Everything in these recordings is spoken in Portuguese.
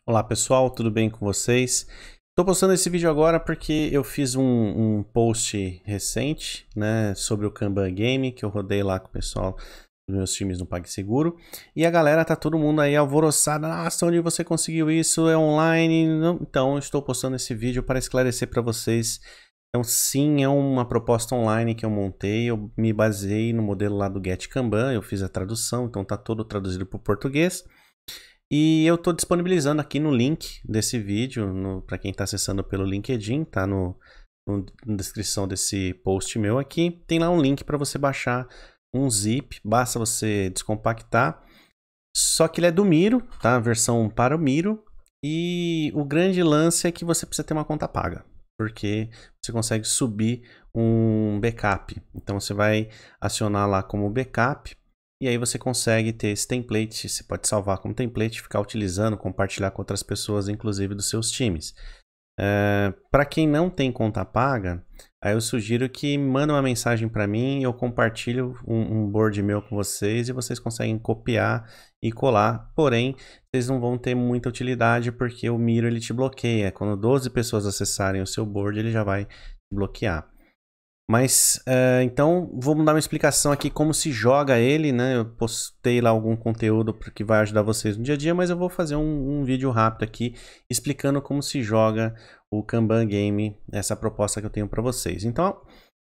Olá pessoal, tudo bem com vocês? Estou postando esse vídeo agora porque eu fiz um post recente, né, sobre o Kanban Game, que eu rodei lá com o pessoal dos meus times no PagSeguro. E a galera tá todo mundo aí alvoroçada. Nossa, onde você conseguiu isso? É online? Não. Então eu estou postando esse vídeo para esclarecer para vocês. Então sim, é uma proposta online que eu montei. Eu me baseei no modelo lá do Get Kanban, eu fiz a tradução, então tá todo traduzido para o português. E eu estou disponibilizando aqui no link desse vídeo, para quem está acessando pelo LinkedIn, tá na descrição desse post meu aqui. Tem lá um link para você baixar um zip, basta você descompactar. Só que ele é do Miro, tá? A versão para o Miro. E o grande lance é que você precisa ter uma conta paga, porque você consegue subir um backup. Então você vai acionar lá como backup. E aí você consegue ter esse template, você pode salvar como template, ficar utilizando, compartilhar com outras pessoas, inclusive dos seus times. Para quem não tem conta paga, aí eu sugiro que manda uma mensagem para mim, eu compartilho um board meu com vocês e vocês conseguem copiar e colar. Porém, vocês não vão ter muita utilidade porque o Miro ele te bloqueia. Quando 12 pessoas acessarem o seu board, ele já vai bloquear. Mas, então, vou dar uma explicação aqui como se joga ele, né? Eu postei lá algum conteúdo que vai ajudar vocês no dia a dia, mas eu vou fazer um vídeo rápido aqui explicando como se joga o Kanban Game, essa proposta que eu tenho para vocês. Então,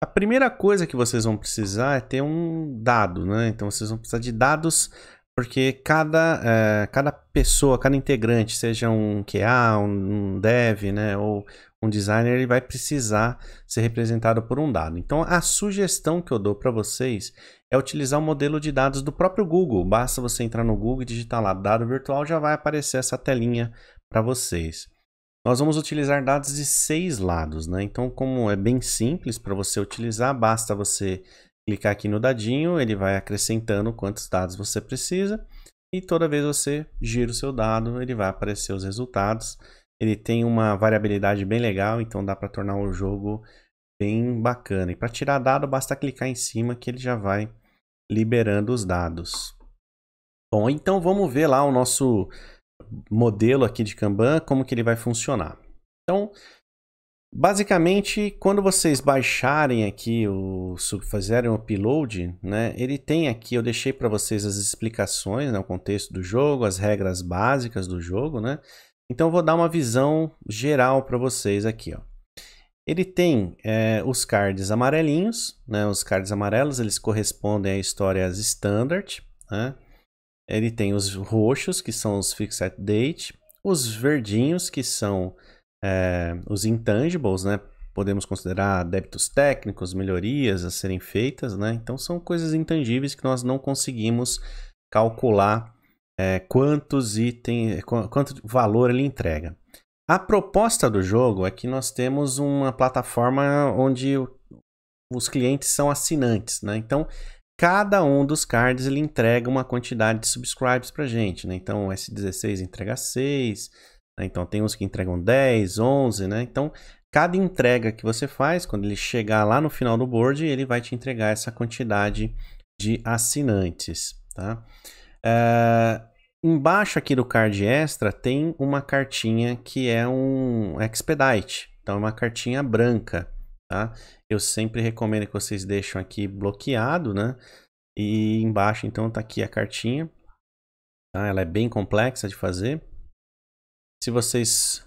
a primeira coisa que vocês vão precisar é ter um dado, né? Então, vocês vão precisar de dados, porque cada pessoa, cada integrante, seja um QA, um dev, né? Ou um designer, ele vai precisar ser representado por um dado. Então, a sugestão que eu dou para vocês é utilizar o modelo de dados do próprio Google. Basta você entrar no Google e digitar lá dado virtual, já vai aparecer essa telinha para vocês. Nós vamos utilizar dados de 6 lados, né? Então, como é bem simples para você utilizar, basta você clicar aqui no dadinho, ele vai acrescentando quantos dados você precisa e toda vez você gira o seu dado, ele vai aparecer os resultados. Ele tem uma variabilidade bem legal, então dá para tornar o jogo bem bacana. E para tirar dado, basta clicar em cima que ele já vai liberando os dados. Bom, então vamos ver lá o nosso modelo aqui de Kanban, como que ele vai funcionar. Então, basicamente, quando vocês baixarem aqui, fazerem o upload, né, ele tem aqui, eu deixei para vocês as explicações, né, o contexto do jogo, as regras básicas do jogo, né? Então eu vou dar uma visão geral para vocês aqui, ó. Ele tem os cards amarelinhos, né? Os cards amarelos eles correspondem a histórias standard, né? Ele tem os roxos, que são os fixed date, os verdinhos, que são os intangibles, né? Podemos considerar débitos técnicos, melhorias a serem feitas, né? Então são coisas intangíveis que nós não conseguimos calcular quantos itens, quanto valor ele entrega. A proposta do jogo é que nós temos uma plataforma onde os clientes são assinantes, né? Então, cada um dos cards ele entrega uma quantidade de subscribes para a gente, né? Então, o S16 entrega 6, né? Então tem uns que entregam 10, 11, né? Então, cada entrega que você faz, quando ele chegar lá no final do board, ele vai te entregar essa quantidade de assinantes, tá? Embaixo aqui do card extra tem uma cartinha que é um expedite, então é uma cartinha branca, tá? Eu sempre recomendo que vocês deixem aqui bloqueado, né? E embaixo então tá aqui a cartinha, tá? Ela é bem complexa de fazer. Se vocês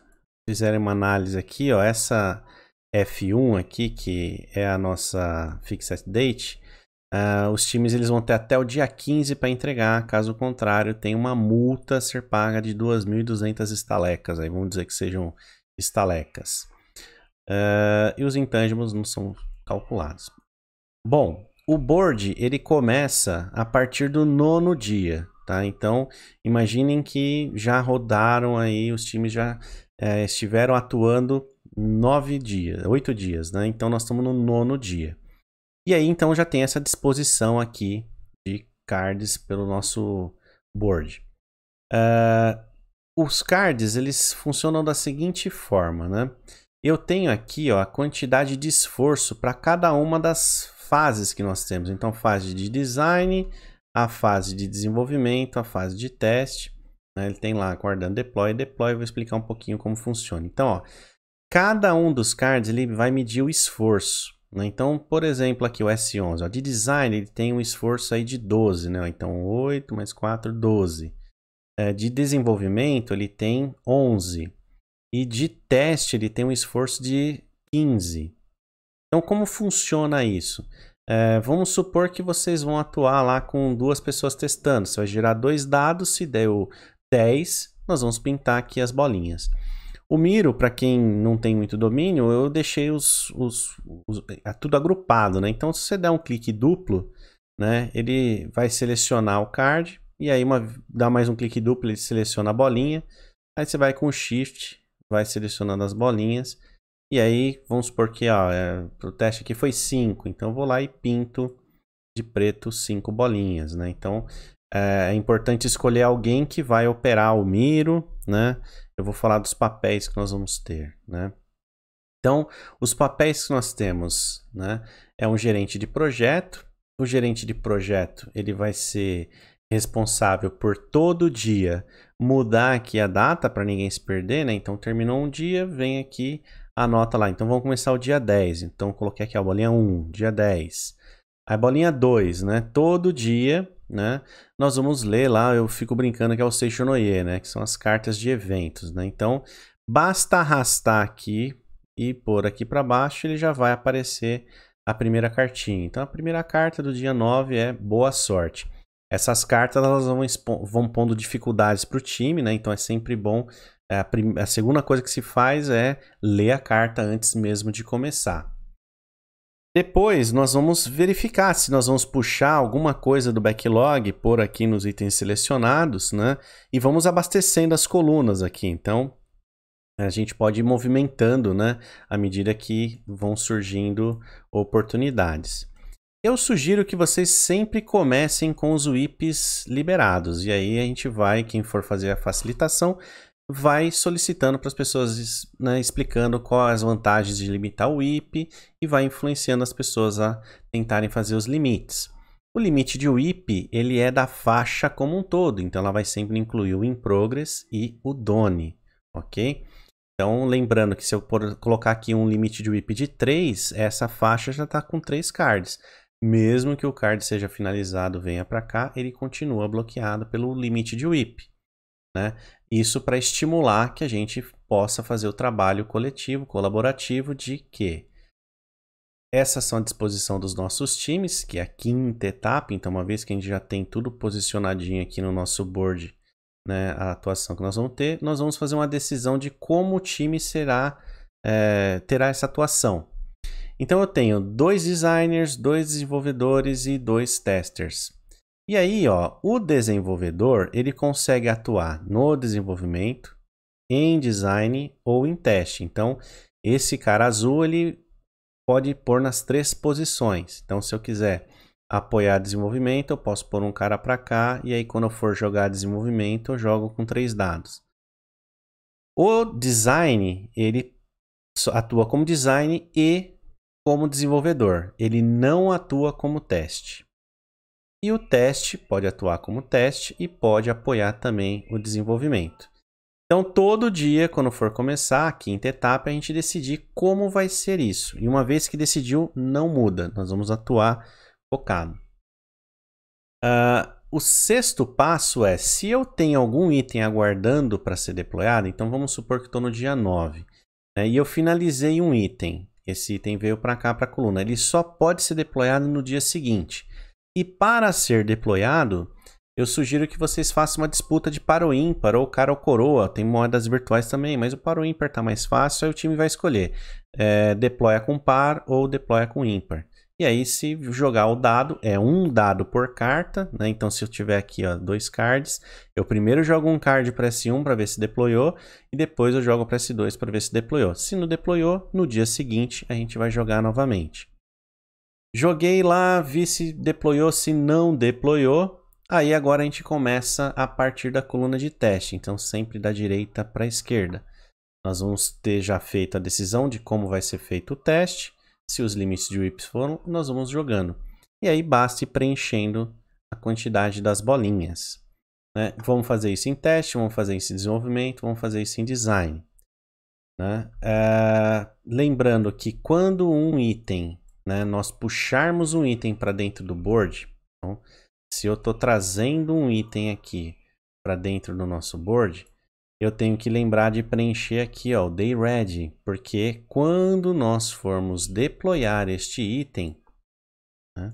fizerem uma análise aqui, ó, essa F1 aqui, que é a nossa fixed date, os times eles vão ter até o dia 15 para entregar, caso contrário, tem uma multa a ser paga de 2.200 estalecas, aí vamos dizer que sejam estalecas. E os intangibles não são calculados. Bom, o board ele começa a partir do 9º dia, tá? Então, imaginem que já rodaram aí, os times já estiveram atuando 8 dias, né? Então, nós estamos no 9º dia. E aí, então, já tem essa disposição aqui de cards pelo nosso board. Os cards, eles funcionam da seguinte forma, né? Eu tenho aqui, ó, a quantidade de esforço para cada uma das fases que nós temos. Então, fase de design, a fase de desenvolvimento, a fase de teste. né? Ele tem lá aguardando deploy, eu vou explicar um pouquinho como funciona. Então, ó, cada um dos cards ele vai medir o esforço, né? Então, por exemplo, aqui o S11, ó, de design ele tem um esforço aí de 12, né? Então, 8 mais 4, 12. De desenvolvimento ele tem 11. E de teste ele tem um esforço de 15. Então, como funciona isso? Vamos supor que vocês vão atuar lá com 2 pessoas testando. Você vai gerar 2 dados, se deu 10, nós vamos pintar aqui as bolinhas. O Miro, para quem não tem muito domínio, eu deixei tudo agrupado, né? Então, se você der um clique duplo, né, ele vai selecionar o card, e aí dá mais um clique duplo, ele seleciona a bolinha, aí você vai com o Shift, vai selecionando as bolinhas, e aí vamos supor que o teste aqui foi 5, então eu vou lá e pinto de preto 5 bolinhas, né? Então, é importante escolher alguém que vai operar o Miro, né? Eu vou falar dos papéis que nós vamos ter, né? Então, os papéis que nós temos, né? É um gerente de projeto. O gerente de projeto, ele vai ser responsável por todo dia mudar aqui a data para ninguém se perder, né? Então, terminou um dia, vem aqui, anota lá. Então, vamos começar o dia 10. Então, coloquei aqui a bolinha 1, dia 10. A bolinha 2, né? Todo dia, né? Nós vamos ler lá, eu fico brincando que é o Seishonoye, né? Que são as cartas de eventos, né? Então, basta arrastar aqui e pôr aqui para baixo, ele já vai aparecer a primeira cartinha. Então, a primeira carta do dia 9 é boa sorte. Essas cartas elas vão pondo dificuldades para o time, né? Então, é sempre bom. A segunda coisa que se faz é ler a carta antes mesmo de começar. Depois, nós vamos verificar se nós vamos puxar alguma coisa do backlog, por aqui nos itens selecionados, né? E vamos abastecendo as colunas aqui. Então, a gente pode ir movimentando, né? À medida que vão surgindo oportunidades. Eu sugiro que vocês sempre comecem com os WIPs liberados. E aí a gente vai, quem for fazer a facilitação, vai solicitando para as pessoas, né, explicando quais as vantagens de limitar o WIP e vai influenciando as pessoas a tentarem fazer os limites. O limite de WIP, ele é da faixa como um todo, então ela vai sempre incluir o In Progress e o Done, ok? Então, lembrando que se eu colocar aqui um limite de WIP de 3, essa faixa já está com 3 cards. Mesmo que o card seja finalizado, venha para cá, ele continua bloqueado pelo limite de WIP, né? Isso para estimular que a gente possa fazer o trabalho coletivo, colaborativo, de que essas são a disposição dos nossos times, que é a 5ª etapa. Então, uma vez que a gente já tem tudo posicionadinho aqui no nosso board, né, a atuação que nós vamos ter, nós vamos fazer uma decisão de como o time terá essa atuação. Então, eu tenho 2 designers, 2 desenvolvedores e 2 testers. E aí, ó, o desenvolvedor, ele consegue atuar no desenvolvimento, em design ou em teste. Então, esse cara azul, ele pode pôr nas 3 posições. Então, se eu quiser apoiar desenvolvimento, eu posso pôr um cara para cá, e aí quando eu for jogar desenvolvimento, eu jogo com 3 dados. O design, ele atua como design e como desenvolvedor. Ele não atua como teste. E o teste pode atuar como teste e pode apoiar também o desenvolvimento. Então, todo dia, quando for começar a 5ª etapa, a gente decidir como vai ser isso. E uma vez que decidiu, não muda. Nós vamos atuar focado. O 6º passo é, se eu tenho algum item aguardando para ser deployado, então vamos supor que estou no dia 9, né, e eu finalizei um item. Esse item veio para cá, para a coluna. Ele só pode ser deployado no dia seguinte. E para ser deployado, eu sugiro que vocês façam uma disputa de par ou ímpar, ou cara ou coroa. Tem moedas virtuais também, mas o par ou ímpar está mais fácil, aí o time vai escolher. Deploya com par ou deploya com ímpar. E aí, se jogar o dado, é um dado por carta, né? Então, se eu tiver aqui, ó, 2 cards, eu primeiro jogo um card para S1 para ver se deployou, e depois eu jogo para S2 para ver se deployou. Se não deployou, no dia seguinte a gente vai jogar novamente. Joguei lá, vi se deployou, se não deployou. Aí agora a gente começa a partir da coluna de teste. Então sempre da direita para a esquerda. Nós vamos ter já feito a decisão de como vai ser feito o teste. Se os limites de WIPs foram, nós vamos jogando. E aí basta ir preenchendo a quantidade das bolinhas. né? Vamos fazer isso em teste, vamos fazer isso em desenvolvimento, vamos fazer isso em design, né? Lembrando que quando um item, né, nós puxarmos um item para dentro do board, então, se eu estou trazendo um item aqui para dentro do nosso board, eu tenho que lembrar de preencher aqui, ó, o day ready, porque quando nós formos deployar este item, né,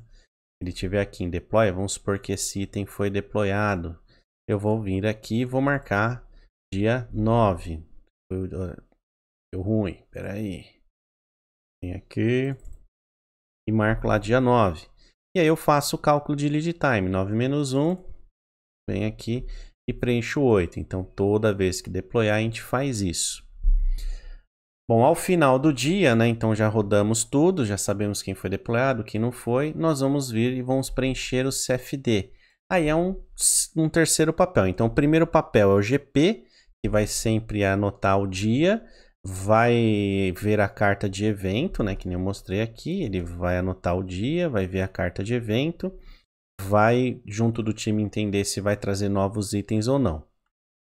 ele estiver aqui em deploy, vamos supor que esse item foi deployado, eu vou vir aqui e vou marcar dia 9. Deu ruim, peraí. Vem aqui e marco lá dia 9. E aí eu faço o cálculo de lead time, 9 menos 1, vem aqui e preencho 8. Então, toda vez que deployar, a gente faz isso. Bom, ao final do dia, né, então já rodamos tudo, já sabemos quem foi deployado, quem não foi, nós vamos vir e vamos preencher o CFD. Aí é um terceiro papel. Então, o primeiro papel é o GP, que vai sempre anotar o dia, vai ver a carta de evento, né, que nem eu mostrei aqui, ele vai anotar o dia, vai ver a carta de evento, vai, junto do time, entender se vai trazer novos itens ou não.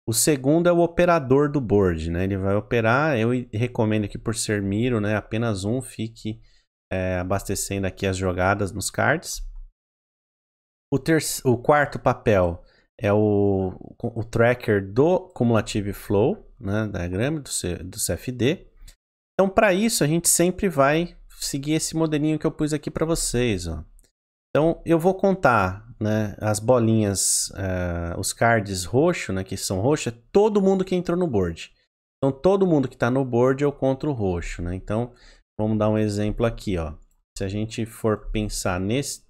O segundo é o operador do board, né? Ele vai operar, eu recomendo que por ser Miro, né, apenas um fique abastecendo aqui as jogadas nos cards. O quarto papel é o tracker do Cumulative Flow, né, diagrama do CFD. Então, para isso, a gente sempre vai seguir esse modelinho que eu pus aqui para vocês, ó. Então, eu vou contar, né, as bolinhas, os cards roxo, né, que são roxos, é todo mundo que entrou no board. Então, todo mundo que está no board eu conto o roxo, né? Então, vamos dar um exemplo aqui, ó. Se a gente for pensar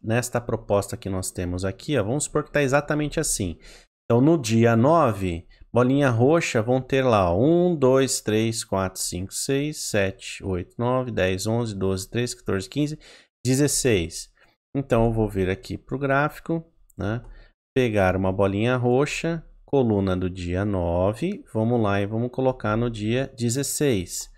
nesta proposta que nós temos aqui, ó, vamos supor que está exatamente assim. Então, no dia 9, bolinha roxa vão ter lá, ó, 1, 2, 3, 4, 5, 6, 7, 8, 9, 10, 11, 12, 13, 14, 15, 16. Então, eu vou vir aqui para o gráfico, né? Pegar uma bolinha roxa, coluna do dia 9, vamos lá e vamos colocar no dia 16.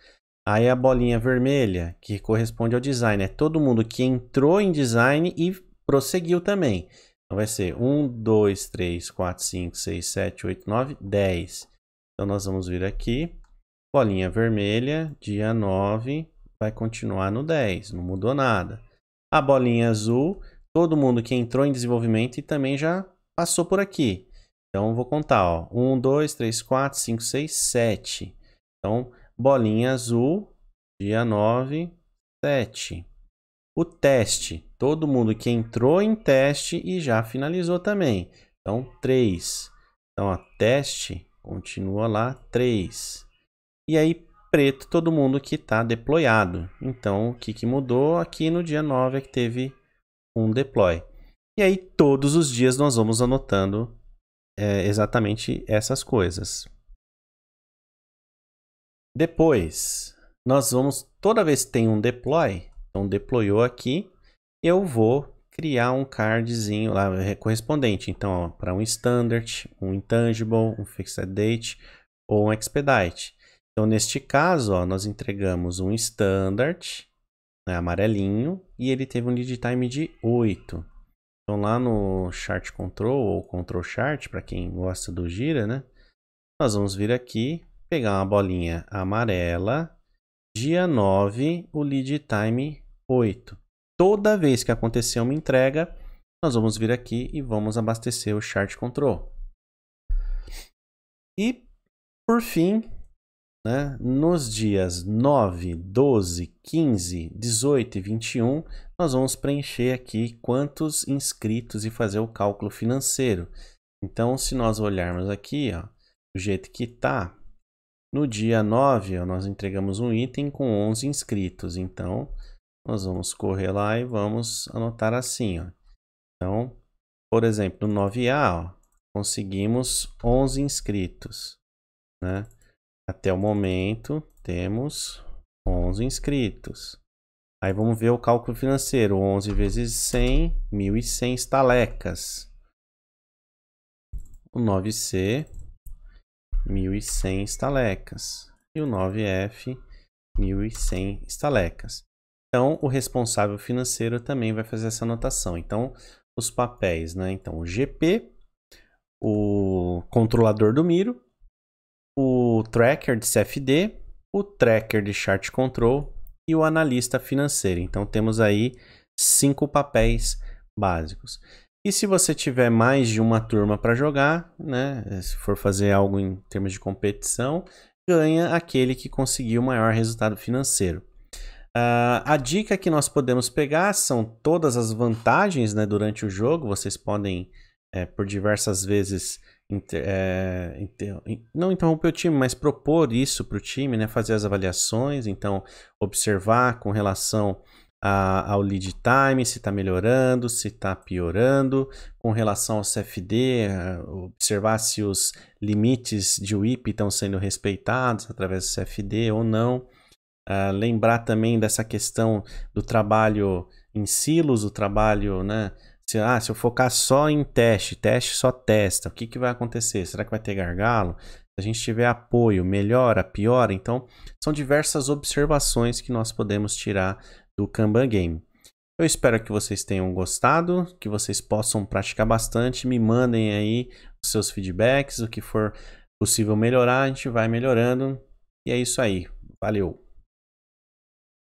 Aí a bolinha vermelha, que corresponde ao design, é todo mundo que entrou em design e prosseguiu também. Então, vai ser 1, 2, 3, 4, 5, 6, 7, 8, 9, 10. Então, nós vamos vir aqui, bolinha vermelha, dia 9, vai continuar no 10, não mudou nada. A bolinha azul, todo mundo que entrou em desenvolvimento e também já passou por aqui. Então, vou contar, ó, 1, 2, 3, 4, 5, 6, 7. Então, bolinha azul, dia 9, 7. O teste, todo mundo que entrou em teste e já finalizou também. Então, 3. Então, a teste continua lá, 3. E aí, preto, todo mundo que está deployado. Então, o que mudou aqui no dia 9 é que teve um deploy. E aí, todos os dias nós vamos anotando exatamente essas coisas. Depois, nós vamos, toda vez que tem um deploy, então deployou aqui, eu vou criar um cardzinho lá correspondente. Então, para um standard, um intangible, um fixed date ou um expedite. Então, neste caso, ó, nós entregamos um standard, né, amarelinho, e ele teve um lead time de 8. Então, lá no chart control ou control chart, para quem gosta do gira, né, nós vamos vir aqui, pegar uma bolinha amarela, dia 9, o lead time 8. Toda vez que acontecer uma entrega, nós vamos vir aqui e vamos abastecer o chart control. E, por fim, né, nos dias 9, 12, 15, 18 e 21, nós vamos preencher aqui quantos inscritos e fazer o cálculo financeiro. Então, se nós olharmos aqui, ó, do jeito que está, no dia 9, ó, nós entregamos um item com 11 inscritos. Então, nós vamos correr lá e vamos anotar assim, ó. Então, por exemplo, no 9A, ó, conseguimos 11 inscritos, né? Até o momento, temos 11 inscritos. Aí vamos ver o cálculo financeiro. 11 vezes 100, 1.100 estalecas. O 9C, 1.100 estalecas. E o 9F, 1.100 estalecas. Então, o responsável financeiro também vai fazer essa anotação. Então, os papéis, né? Então, o GP, o controlador do Miro, o tracker de CFD, o tracker de chart control e o analista financeiro. Então temos aí 5 papéis básicos. E se você tiver mais de uma turma para jogar, né, se for fazer algo em termos de competição, ganha aquele que conseguiu o maior resultado financeiro. A dica que nós podemos pegar são todas as vantagens, né, durante o jogo. Vocês podem, por diversas vezes, não interromper o time, mas propor isso para o time, né, fazer as avaliações. Então, observar com relação ao lead time, se está melhorando, se está piorando, com relação ao CFD, observar se os limites de WIP estão sendo respeitados através do CFD ou não. Lembrar também dessa questão do trabalho em silos, o trabalho, né? Se eu focar só em teste só testa, o que vai acontecer? Será que vai ter gargalo? Se a gente tiver apoio, melhora, piora? Então, são diversas observações que nós podemos tirar do Kanban Game. Eu espero que vocês tenham gostado, que vocês possam praticar bastante, me mandem aí os seus feedbacks, o que for possível melhorar, a gente vai melhorando. E é isso aí. Valeu!